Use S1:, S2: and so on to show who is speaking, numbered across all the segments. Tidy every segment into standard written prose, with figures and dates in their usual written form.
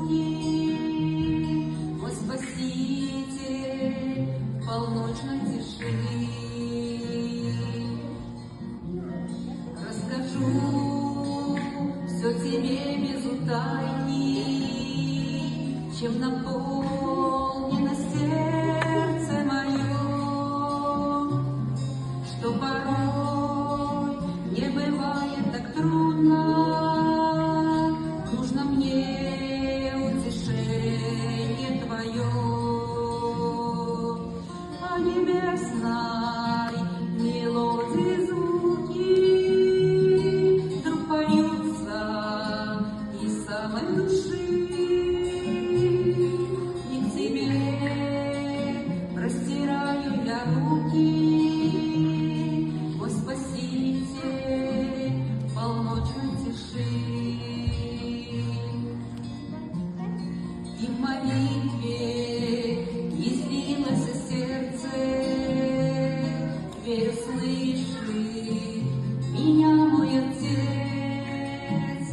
S1: звуки, мой Спаситель в полночной тиши. Расскажу все тебе без утайки, чем наполнено сердце мое, что порой не бывает так трудно, нужно мне утешение твое. О небесной мелодии звуки вдруг поются из самой души, и к тебе простираю я руки, мой Спаситель в полночной тиши. И в молитве излилось сердце, верю, слышит меня мой Отец.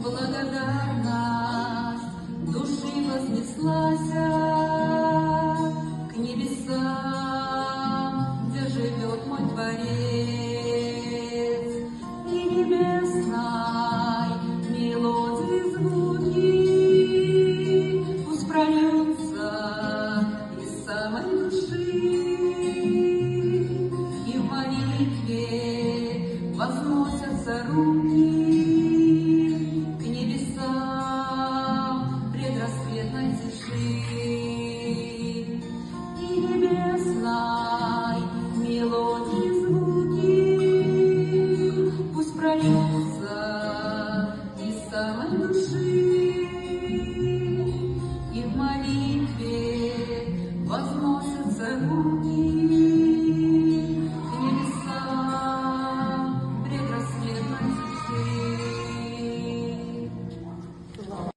S1: Благодарность души вознеслась,